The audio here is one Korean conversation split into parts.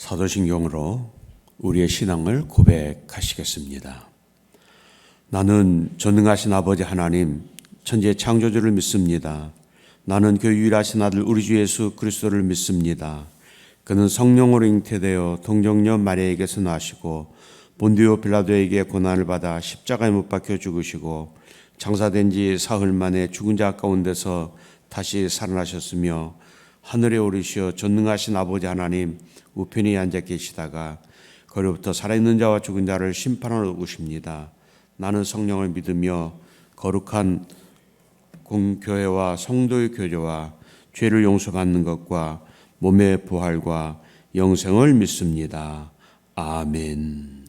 사도신경으로 우리의 신앙을 고백하시겠습니다. 나는 전능하신 아버지 하나님 천지의 창조주를 믿습니다. 나는 그 유일하신 아들 우리 주 예수 그리스도를 믿습니다. 그는 성령으로 잉태되어 동정녀 마리아에게서 나시고 본디오 빌라도에게 고난을 받아 십자가에 못 박혀 죽으시고 장사된 지 사흘 만에 죽은 자 가운데서 다시 살아나셨으며 하늘에 오르시어 전능하신 아버지 하나님 우편에 앉아 계시다가 거기로부터 살아있는 자와 죽은 자를 심판하러 오십니다. 나는 성령을 믿으며 거룩한 공교회와 성도의 교제와 죄를 용서받는 것과 몸의 부활과 영생을 믿습니다. 아멘.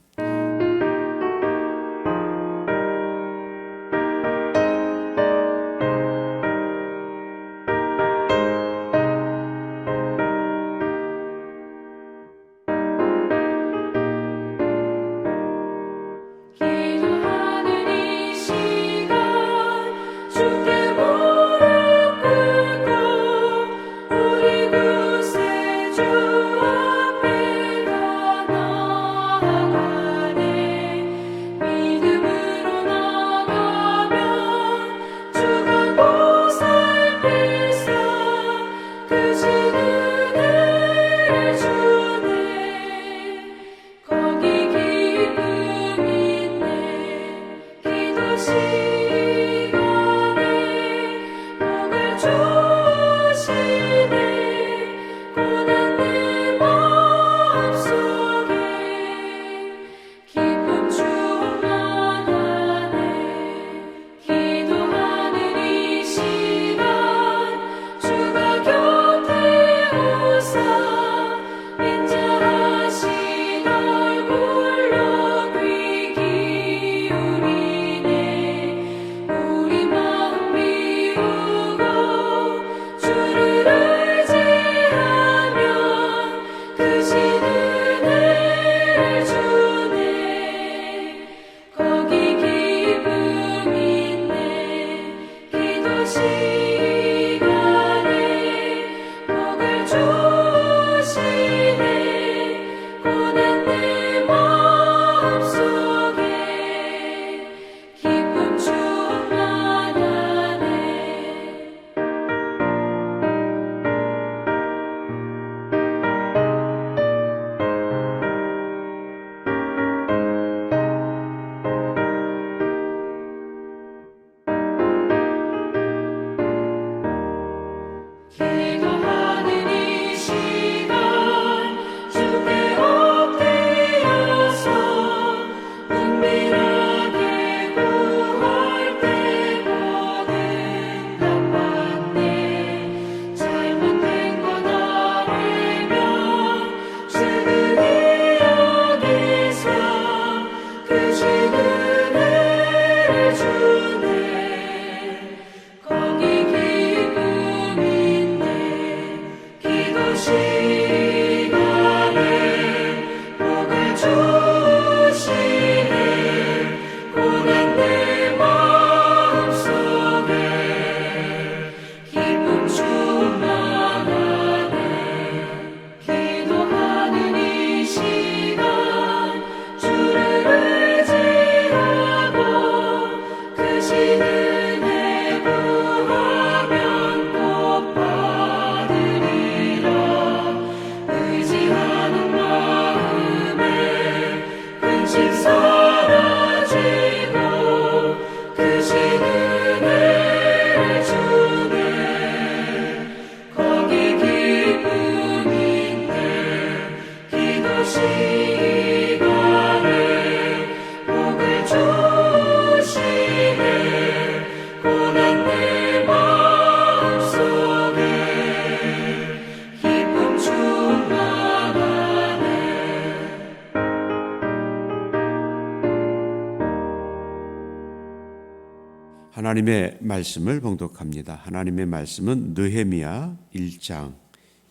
하나님의 말씀을 봉독합니다. 하나님의 말씀은 느헤미야 1장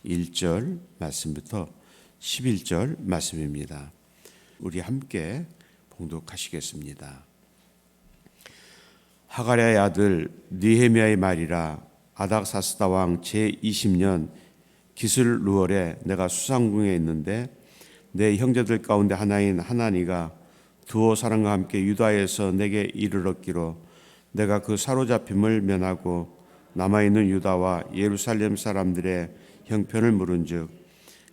1절 말씀부터 11절 말씀입니다. 우리 함께 봉독하시겠습니다. 하가랴의 아들 느헤미야의 말이라. 아닥사스다 왕 제20년 기슬루월에 내가 수상궁에 있는데 내 형제들 가운데 하나인 하나니가 두어 사람과 함께 유다에서 내게 이르렀기로 내가 그 사로잡힘을 면하고 남아있는 유다와 예루살렘 사람들의 형편을 물은즉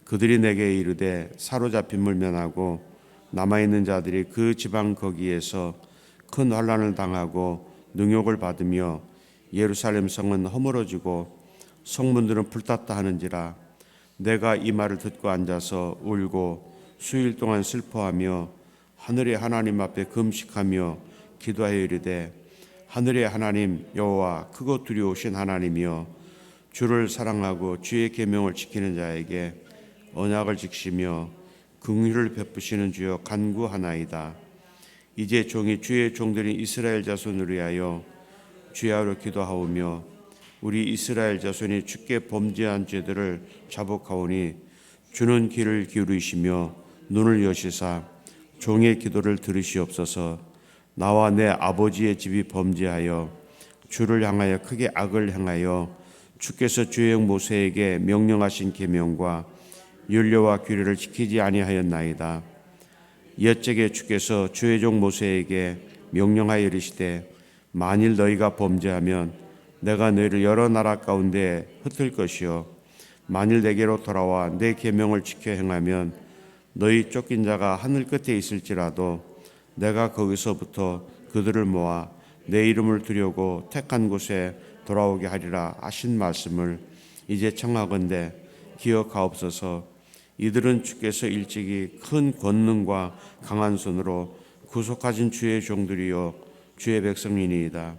그들이 내게 이르되 사로잡힘을 면하고 남아있는 자들이 그 지방 거기에서 큰 환난을 당하고 능욕을 받으며 예루살렘 성은 허물어지고 성문들은 불탔다 하는지라 내가 이 말을 듣고 앉아서 울고 수일 동안 슬퍼하며 하늘의 하나님 앞에 금식하며 기도하여 이르되 하늘의 하나님 여호와 크고 두려우신 하나님이여 주를 사랑하고 주의 계명을 지키는 자에게 언약을 지키시며 긍휼을 베푸시는 주여 간구하나이다. 이제 종이 주의 종들인 이스라엘 자손을 위하여 주야로 기도하오며 우리 이스라엘 자손이 주께 범죄한 죄들을 자복하오니 주는 귀를 기울이시며 눈을 여시사 종의 기도를 들으시옵소서. 나와 내 아버지의 집이 범죄하여 주를 향하여 크게 악을 행하여 주께서 주의 종 모세에게 명령하신 계명과 율례와 규례를 지키지 아니하였나이다. 옛적에 주께서 주의 종 모세에게 명령하여 이르시되 만일 너희가 범죄하면 내가 너희를 여러 나라 가운데 흩을 것이요 만일 내게로 돌아와 내 계명을 지켜 행하면 너희 쫓긴 자가 하늘 끝에 있을지라도 내가 거기서부터 그들을 모아 내 이름을 두려고 택한 곳에 돌아오게 하리라 하신 말씀을 이제 청하건대 기억하옵소서. 이들은 주께서 일찍이 큰 권능과 강한 손으로 구속하신 주의 종들이요 주의 백성이니이다.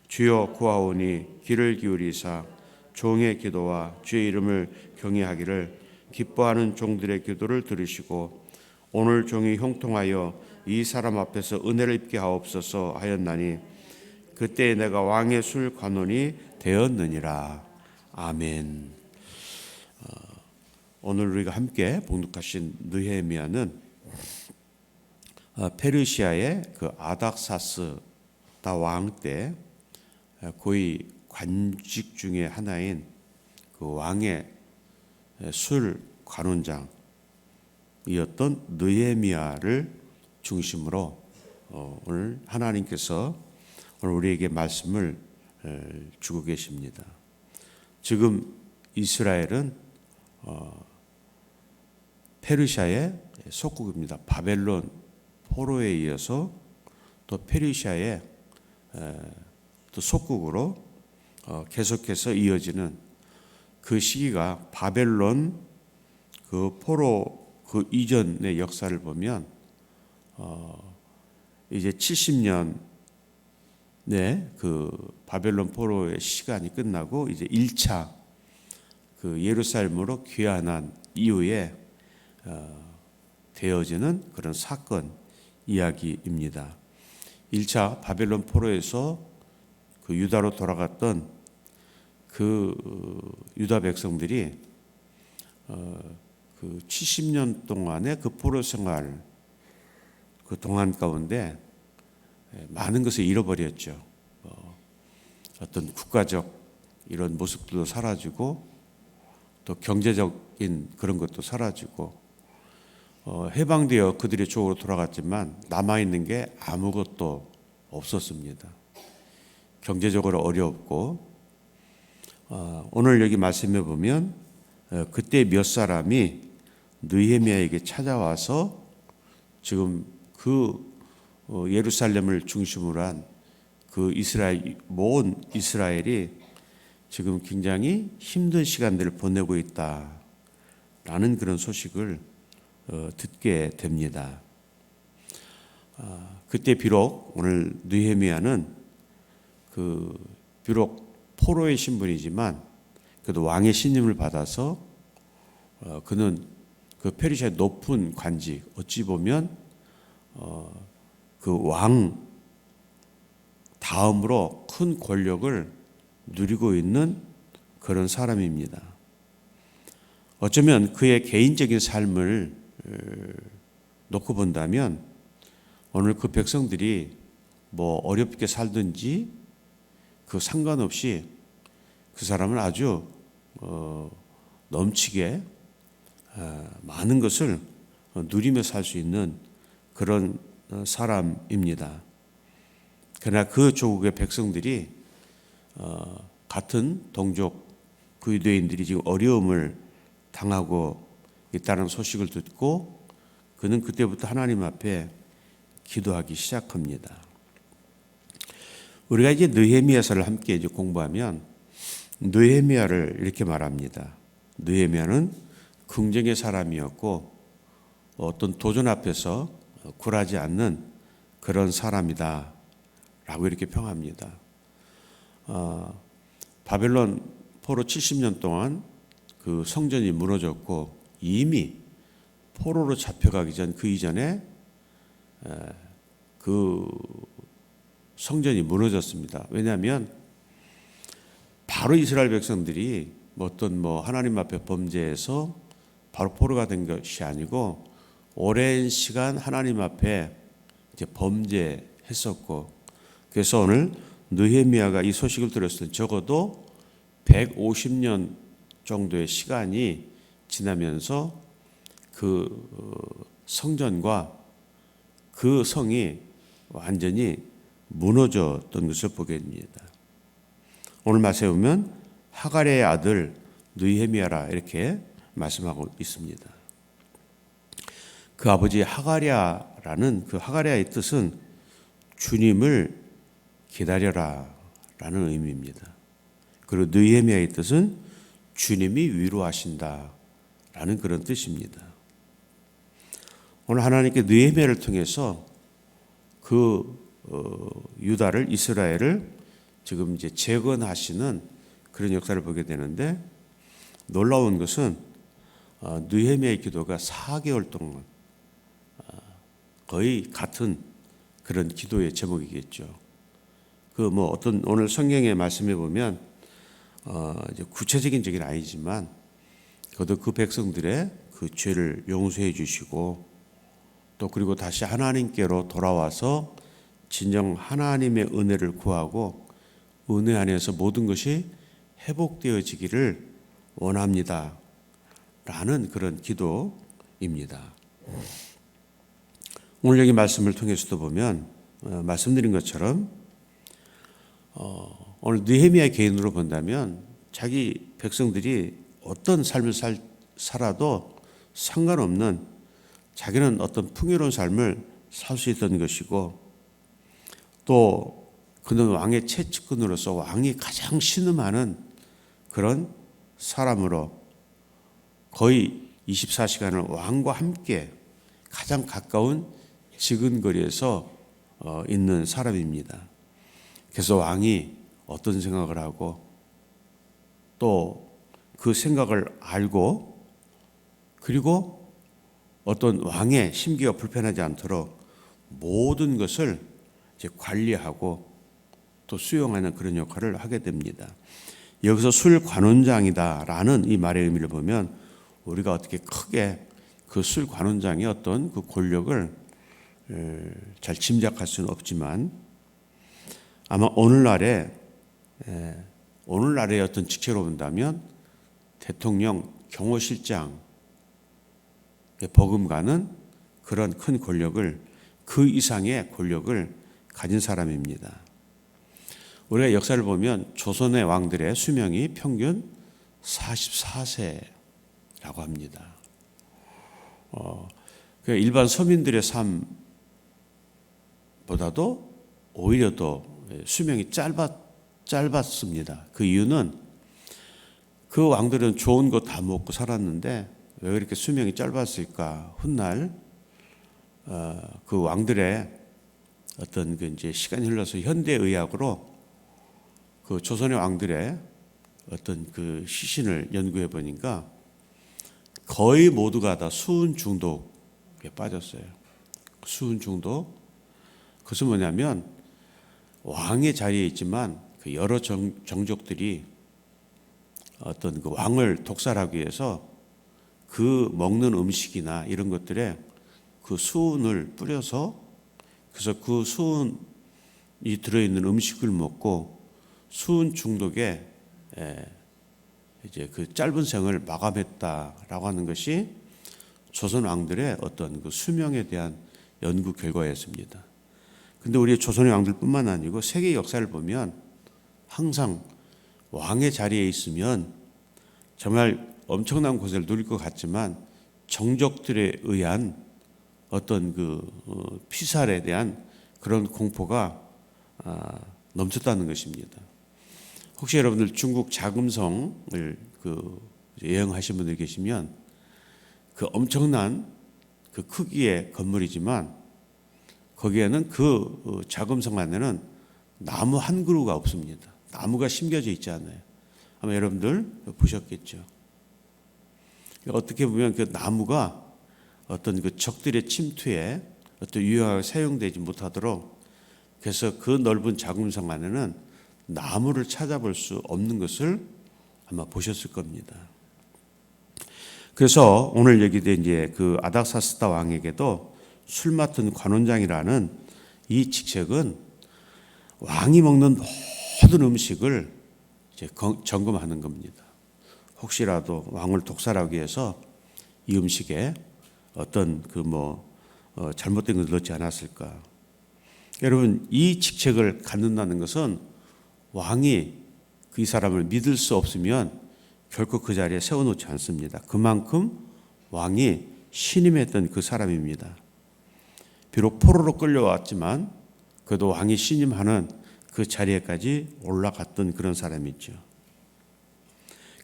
주여 구하오니 귀를 기울이사 종의 기도와 주의 이름을 경외하기를 기뻐하는 종들의 기도를 들으시고 오늘 종이 형통하여 이 사람 앞에서 은혜를 입게 하옵소서 하였나니 그때 내가 왕의 술 관원이 되었느니라. 아멘. 오늘 우리가 함께 봉독하신 느헤미야는 페르시아의 그 아닥사스다 왕 때 고위 관직 중에 하나인 그 왕의 술 관원장이었던 느헤미야를 중심으로 오늘 하나님께서 오늘 우리에게 말씀을 주고 계십니다. 지금 이스라엘은 페르시아의 속국입니다. 바벨론 포로에 이어서 또 페르시아의 또 속국으로 계속해서 이어지는 그 시기가 바벨론 그 포로 그 이전의 역사를 보면 이제 70년의 그 바벨론 포로의 시간이 끝나고 이제 1차 그 예루살렘으로 귀환한 이후에 되어지는 그런 사건 이야기입니다. 1차 바벨론 포로에서 그 유다로 돌아갔던 그 유다 백성들이 그 70년 동안의 그 포로 생활 그 동안 가운데 많은 것을 잃어버렸죠. 어떤 국가적 이런 모습도 사라지고 또 경제적인 그런 것도 사라지고 해방되어 그들의 쪽으로 돌아갔지만 남아있는 게 아무것도 없었습니다. 경제적으로 어렵고 오늘 여기 말씀해 보면 그때 몇 사람이 느헤미야에게 찾아와서 지금 그 예루살렘을 중심으로 한 그 이스라엘 모든 이스라엘이 지금 굉장히 힘든 시간들을 보내고 있다라는 그런 소식을 듣게 됩니다. 그때 비록 오늘 느헤미야는 그 비록 포로의 신분이지만 그래도 왕의 신임을 받아서 그는 그 페르시아의 높은 관직 어찌 보면 그 왕 다음으로 큰 권력을 누리고 있는 그런 사람입니다. 어쩌면 그의 개인적인 삶을 놓고 본다면 오늘 그 백성들이 뭐 어렵게 살든지 그 상관없이 그 사람은 아주 넘치게 많은 것을 누리며 살 수 있는 그런 사람입니다. 그러나 그 조국의 백성들이 같은 동족 그 유대인들이 지금 어려움을 당하고 있다는 소식을 듣고 그는 그때부터 하나님 앞에 기도하기 시작합니다. 우리가 이제 느헤미야서를 함께 이제 공부하면 느헤미야를 이렇게 말합니다. 느헤미야는 긍정의 사람이었고 어떤 도전 앞에서 굴하지 않는 그런 사람이다 라고 이렇게 평합니다. 바벨론 포로 70년 동안 그 성전이 무너졌고 이미 포로로 잡혀가기 전 그 이전에 그 성전이 무너졌습니다. 왜냐하면 바로 이스라엘 백성들이 어떤 하나님 앞에 범죄해서 바로 포로가 된 것이 아니고 오랜 시간 하나님 앞에 이제 범죄했었고 그래서 오늘 느헤미야가 이 소식을 들었을 때 적어도 150년 정도의 시간이 지나면서 그 성전과 그 성이 완전히 무너졌던 것을 보게 됩니다. 오늘 말씀에 보면 하갈의 아들 느헤미야라 이렇게 말씀하고 있습니다. 그 아버지 하갈야라는 그 하갈야의 뜻은 주님을 기다려라 라는 의미입니다. 그리고 느헤미야의 뜻은 주님이 위로하신다 라는 그런 뜻입니다. 오늘 하나님께 느헤미야를 통해서 그 유다를 이스라엘을 지금 이제 재건하시는 그런 역사를 보게 되는데 놀라운 것은 느헤미야의 기도가 4개월 동안 거의 같은 그런 기도의 제목이겠죠. 그 어떤 오늘 성경의 말씀에 보면 이제 구체적인 적은 아니지만 그래도 그 백성들의 그 죄를 용서해 주시고 또 그리고 다시 하나님께로 돌아와서 진정 하나님의 은혜를 구하고 은혜 안에서 모든 것이 회복되어지기를 원합니다 라는 그런 기도입니다. 오늘 여기 말씀을 통해서도 보면 말씀드린 것처럼 오늘 느헤미야 개인으로 본다면 자기 백성들이 어떤 삶을 살아도 상관없는 자기는 어떤 풍요로운 삶을 살 수 있던 것이고 또 그는 왕의 최측근으로서 왕이 가장 신음하는 그런 사람으로 거의 24시간을 왕과 함께 가장 가까운 지근거리에서 있는 사람입니다. 그래서 왕이 어떤 생각을 하고 또 그 생각을 알고 그리고 어떤 왕의 심기가 불편하지 않도록 모든 것을 이제 관리하고 또 수용하는 그런 역할을 하게 됩니다. 여기서 술관원장이다라는 이 말의 의미를 보면 우리가 어떻게 크게 그 술관원장의 어떤 그 권력을 잘 짐작할 수는 없지만 아마 오늘날의 어떤 직책으로 본다면 대통령, 경호실장에 버금가는 그런 큰 권력을 그 이상의 권력을 가진 사람입니다. 우리가 역사를 보면 조선의 왕들의 수명이 평균 44세라고 합니다. 일반 서민들의 삶보다도 오히려 더 수명이 짧았습니다. 그 이유는 그 왕들은 좋은 거 다 먹고 살았는데 왜 그렇게 수명이 짧았을까? 훗날 그 왕들의 어떤 그 이제 시간이 흘러서 현대의학으로 그 조선의 왕들의 어떤 그 시신을 연구해 보니까 거의 모두가 다 수은 중독에 빠졌어요. 수은 중독. 그것은 뭐냐면 왕의 자리에 있지만 그 여러 정족들이 어떤 그 왕을 독살하기 위해서 그 먹는 음식이나 이런 것들에 그 수은을 뿌려서 그래서 그 수은이 들어있는 음식을 먹고 수은 중독에 이제 그 짧은 생을 마감했다라고 하는 것이 조선 왕들의 어떤 그 수명에 대한 연구 결과였습니다. 근데 우리 조선의 왕들뿐만 아니고 세계 역사를 보면 항상 왕의 자리에 있으면 정말 엄청난 곳을 누릴 것 같지만 정적들에 의한 어떤 그 피살에 대한 그런 공포가 넘쳤다는 것입니다. 혹시 여러분들 중국 자금성을 여행하신 분들 계시면 그 엄청난 그 크기의 건물이지만 거기에는 그 자금성 안에는 나무 한 그루가 없습니다. 나무가 심겨져 있지 않아요. 아마 여러분들 보셨겠죠. 어떻게 보면 그 나무가 어떤 그 적들의 침투에 어떤 유용하게 사용되지 못하도록, 그래서 그 넓은 자금성 안에는 나무를 찾아볼 수 없는 것을 아마 보셨을 겁니다. 그래서 오늘 얘기된 이제 그 아닥사스다 왕에게도 술 맡은 관원장이라는 이 직책은 왕이 먹는 모든 음식을 이제 점검하는 겁니다. 혹시라도 왕을 독살하기 위해서 이 음식에 어떤 잘못된 것을 넣지 않았을까. 여러분, 이 직책을 갖는다는 것은 왕이 이 사람을 믿을 수 없으면 결코 그 자리에 세워놓지 않습니다. 그만큼 왕이 신임했던 그 사람입니다. 비록 포로로 끌려왔지만 그래도 왕이 신임하는 그 자리에까지 올라갔던 그런 사람이죠.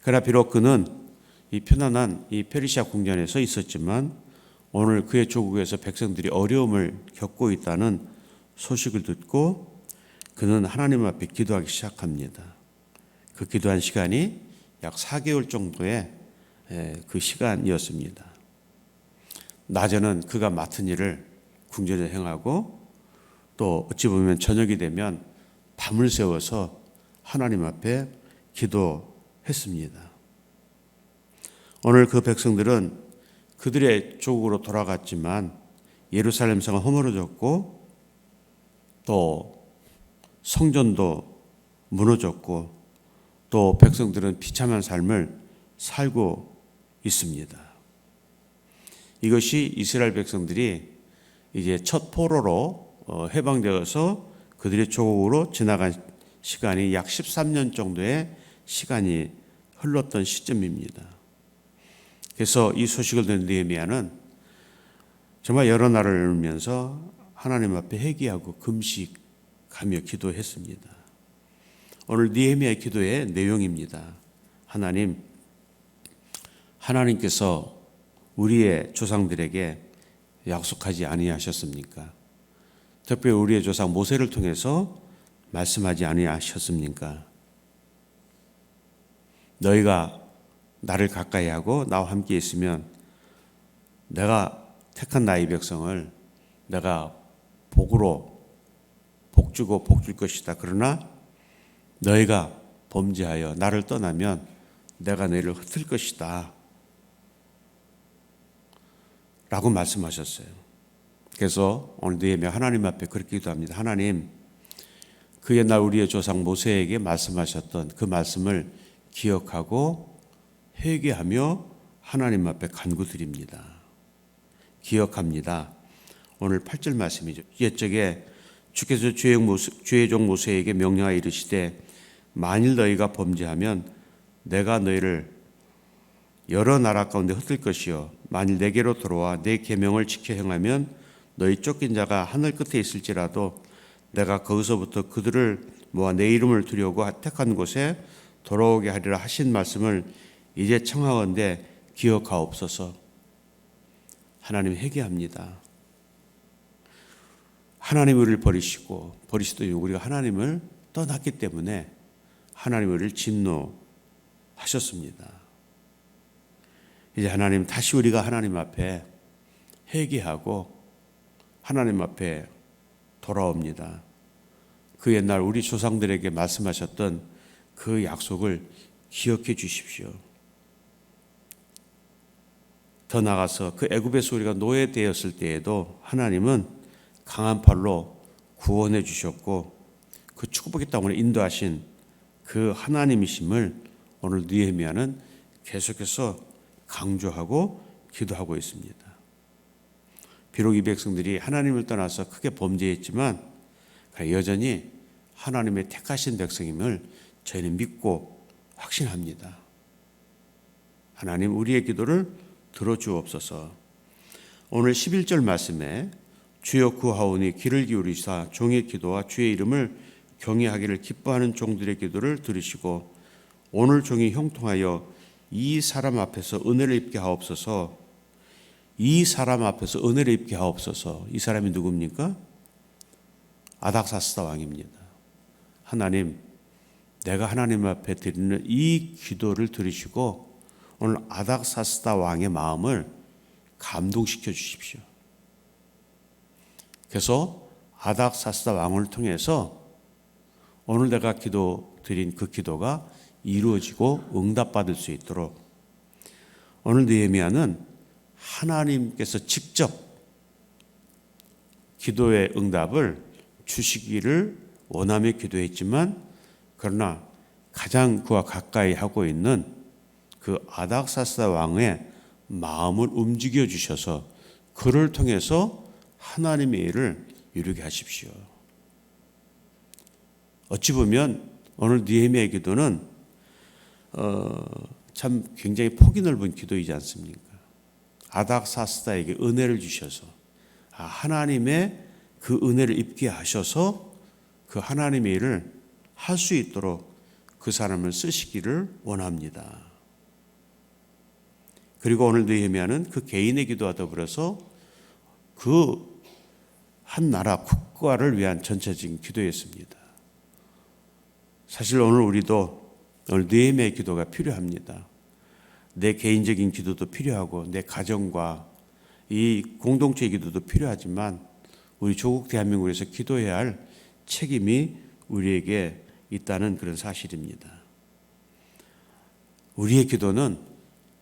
그러나 비록 그는 이 편안한 이 페르시아 궁전에서 있었지만 오늘 그의 조국에서 백성들이 어려움을 겪고 있다는 소식을 듣고 그는 하나님 앞에 기도하기 시작합니다. 그 기도한 시간이 약 4개월 정도의 그 시간이었습니다. 낮에는 그가 맡은 일을 궁전에 행하고 또 어찌 보면 저녁이 되면 밤을 새워서 하나님 앞에 기도했습니다. 오늘 그 백성들은 그들의 조국으로 돌아갔지만 예루살렘 성은 허물어졌고 또 성전도 무너졌고 또 백성들은 비참한 삶을 살고 있습니다. 이것이 이스라엘 백성들이 이제 첫 포로로 해방되어서 그들의 조국으로 지나간 시간이 약 13년 정도의 시간이 흘렀던 시점입니다. 그래서 이 소식을 듣는 느헤미야는 정말 여러 날을 울면서 하나님 앞에 회개하고 금식하며 기도했습니다. 오늘 느헤미야의 기도의 내용입니다. 하나님께서 우리의 조상들에게 약속하지 아니하셨습니까? 특별히 우리의 조상 모세를 통해서 말씀하지 아니하셨습니까? 너희가 나를 가까이 하고 나와 함께 있으면 내가 택한 나의 백성을 내가 복으로 복주고 복줄 것이다. 그러나 너희가 범죄하여 나를 떠나면 내가 너희를 흩을 것이다. 라고 말씀하셨어요. 그래서 오늘 느헤미야 하나님 앞에 그렇게 기도합니다. 하나님, 그 옛날 우리의 조상 모세에게 말씀하셨던 그 말씀을 기억하고 회개하며 하나님 앞에 간구드립니다. 기억합니다. 오늘 8절 말씀이죠. 옛적에 주께서 주의 종 모세에게 명령하여 이르시되 만일 너희가 범죄하면 내가 너희를 여러 나라 가운데 흩을 것이요 만일 내게로 돌아와 내 계명을 지켜 행하면 너희 쫓긴 자가 하늘 끝에 있을지라도 내가 거기서부터 그들을 모아 내 이름을 두려고 택한 곳에 돌아오게 하리라 하신 말씀을 이제 청하건대 기억하옵소서. 하나님 회개합니다. 하나님 우리를 버리시더니 우리가 하나님을 떠났기 때문에 하나님 우리를 진노하셨습니다. 이제 하나님 다시 우리가 하나님 앞에 회개하고 하나님 앞에 돌아옵니다. 그 옛날 우리 조상들에게 말씀하셨던 그 약속을 기억해 주십시오. 더 나아가서 그 애굽에서 우리가 노예되었을 때에도 하나님은 강한 팔로 구원해 주셨고 그 축복의 땅으로 인도하신 그 하나님이심을 오늘 느헤미야는 계속해서 강조하고 기도하고 있습니다. 비록 이 백성들이 하나님을 떠나서 크게 범죄했지만 여전히 하나님의 택하신 백성임을 저희는 믿고 확신합니다. 하나님 우리의 기도를 들어주옵소서. 오늘 11절 말씀에 주여 구하오니 귀를 기울이사 종의 기도와 주의 이름을 경외하기를 기뻐하는 종들의 기도를 들으시고 오늘 종이 형통하여 이 사람 앞에서 은혜를 입게 하옵소서. 이 사람 앞에서 은혜를 입게 하옵소서. 이 사람이 누굽니까? 아닥사스다 왕입니다. 하나님, 내가 하나님 앞에 드리는 이 기도를 들으시고 오늘 아닥사스다 왕의 마음을 감동시켜 주십시오. 그래서 아닥사스다 왕을 통해서 오늘 내가 기도 드린 그 기도가 이루어지고 응답받을 수 있도록 오늘 느헤미야는 하나님께서 직접 기도의 응답을 주시기를 원하며 기도했지만 그러나 가장 그와 가까이 하고 있는 그 아닥사스다 왕의 마음을 움직여 주셔서 그를 통해서 하나님의 일을 이루게 하십시오. 어찌 보면 오늘 느헤미야의 기도는 참 굉장히 폭이 넓은 기도이지 않습니까? 아닥사스다에게 은혜를 주셔서 하나님의 그 은혜를 입게 하셔서 그 하나님의 일을 할 수 있도록 그 사람을 쓰시기를 원합니다. 그리고 오늘 느헤미야는 그 개인의 기도와 더불어서 그 한 나라 국가를 위한 전체적인 기도였습니다. 사실 오늘 우리도 오늘 느헤미야의 기도가 필요합니다. 내 개인적인 기도도 필요하고 내 가정과 이 공동체의 기도도 필요하지만 우리 조국 대한민국에서 기도해야 할 책임이 우리에게 있다는 그런 사실입니다. 우리의 기도는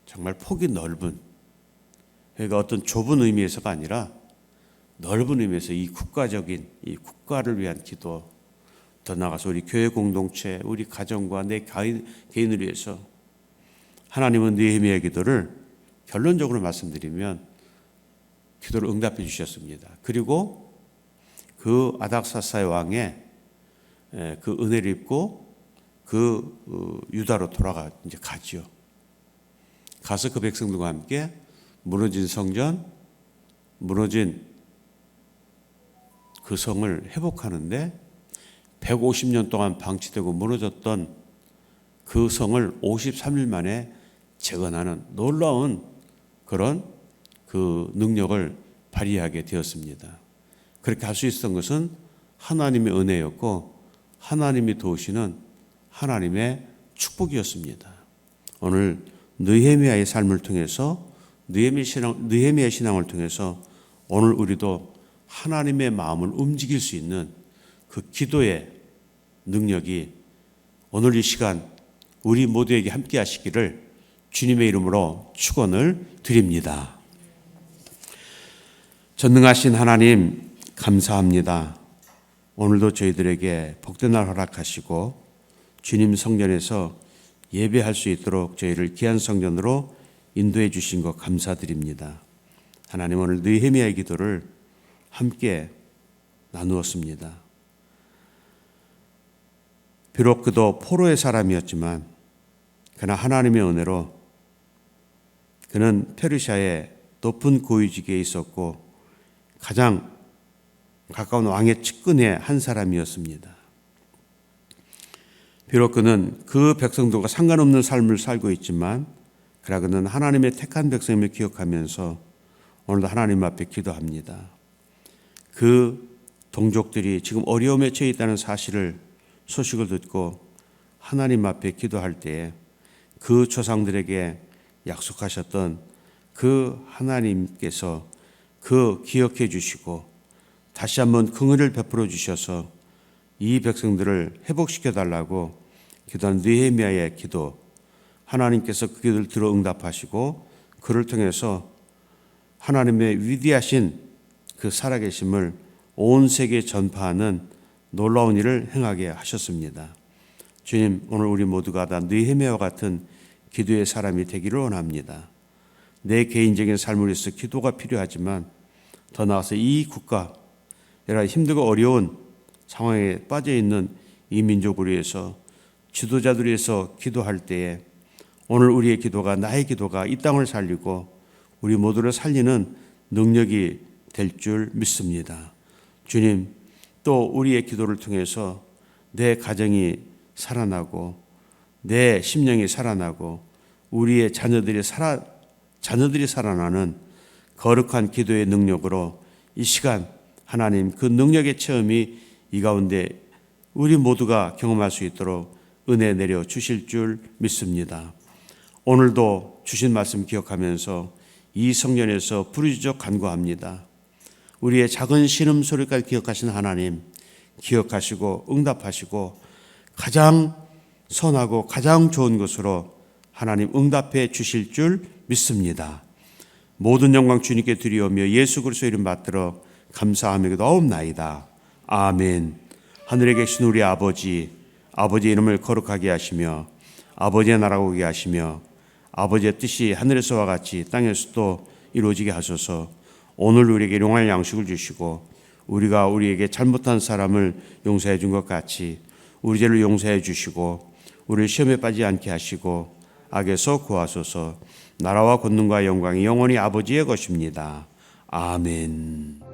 정말 폭이 넓은, 그러니까 어떤 좁은 의미에서가 아니라 넓은 의미에서 이 국가적인 이 국가를 위한 기도, 더 나아가서 우리 교회 공동체, 우리 가정과 내 개인을 위해서 하나님은 느헤미야의 기도를 결론적으로 말씀드리면 기도를 응답해 주셨습니다. 그리고 그 아닥사스다 왕의 그 은혜를 입고 그 유다로 돌아가 이제 가지요. 가서 그 백성들과 함께 무너진 성전, 무너진 그 성을 회복하는데 150년 동안 방치되고 무너졌던 그 성을 53일 만에 재건하는 놀라운 그런 그 능력을 발휘하게 되었습니다. 그렇게 할 수 있었던 것은 하나님의 은혜였고 하나님이 도우시는 하나님의 축복이었습니다. 오늘 느헤미야의 삶을 통해서 느헤미야 신앙을 통해서 오늘 우리도 하나님의 마음을 움직일 수 있는 그 기도의 능력이 오늘 이 시간 우리 모두에게 함께 하시기를 주님의 이름으로 축원을 드립니다. 전능하신 하나님 감사합니다. 오늘도 저희들에게 복된 날 허락하시고 주님 성전에서 예배할 수 있도록 저희를 귀한 성전으로 인도해 주신 것 감사드립니다. 하나님 오늘 느헤미야의 기도를 함께 나누었습니다. 비록 그도 포로의 사람이었지만 그러나 하나님의 은혜로 그는 페르시아의 높은 고위직에 있었고 가장 가까운 왕의 측근의 한 사람이었습니다. 비록 그는 그 백성들과 상관없는 삶을 살고 있지만 그러나 그는 하나님의 택한 백성임을 기억하면서 오늘도 하나님 앞에 기도합니다. 그 동족들이 지금 어려움에 처해 있다는 소식을 듣고 하나님 앞에 기도할 때에 그 조상들에게 약속하셨던 그 하나님께서 그 기억해 주시고 다시 한번 긍휼을 베풀어 주셔서 이 백성들을 회복시켜 달라고 기도한 느헤미야의 기도, 하나님께서 그 기도를 들어 응답하시고 그를 통해서 하나님의 위대하신 그 살아계심을 온 세계에 전파하는 놀라운 일을 행하게 하셨습니다. 주님, 오늘 우리 모두가 다 느헤미야와 같은 기도의 사람이 되기를 원합니다. 내 개인적인 삶을 위해서 기도가 필요하지만 더 나아가서 이 국가, 여러 힘들고 어려운 상황에 빠져 있는 이 민족을 위해서 지도자들을 위해서 기도할 때에 오늘 우리의 기도가, 나의 기도가 이 땅을 살리고 우리 모두를 살리는 능력이 될 줄 믿습니다. 주님, 또 우리의 기도를 통해서 내 가정이 살아나고 내 심령이 살아나고 우리의 자녀들이 살아나는 거룩한 기도의 능력으로 이 시간 하나님 그 능력의 체험이 이 가운데 우리 모두가 경험할 수 있도록 은혜 내려 주실 줄 믿습니다. 오늘도 주신 말씀 기억하면서 이 성전에서 부르짖어 간구합니다. 우리의 작은 신음소리까지 기억하신 하나님, 기억하시고 응답하시고 가장 선하고 가장 좋은 것으로 하나님 응답해 주실 줄 믿습니다. 모든 영광 주님께 드리오며 예수 그리스도 이름 받들어 감사하며 기도하옵나이다. 아멘. 하늘에 계신 우리 아버지, 아버지의 이름을 거룩하게 하시며 아버지의 나라가 오게 하시며 아버지의 뜻이 하늘에서와 같이 땅에서도 이루어지게 하소서. 오늘 우리에게 일용할 양식을 주시고 우리가 우리에게 잘못한 사람을 용서해 준 것 같이 우리 죄를 용서해 주시고 우리를 시험에 빠지지 않게 하시고 악에서 구하소서. 나라와 권능과 영광이 영원히 아버지의 것입니다. 아멘.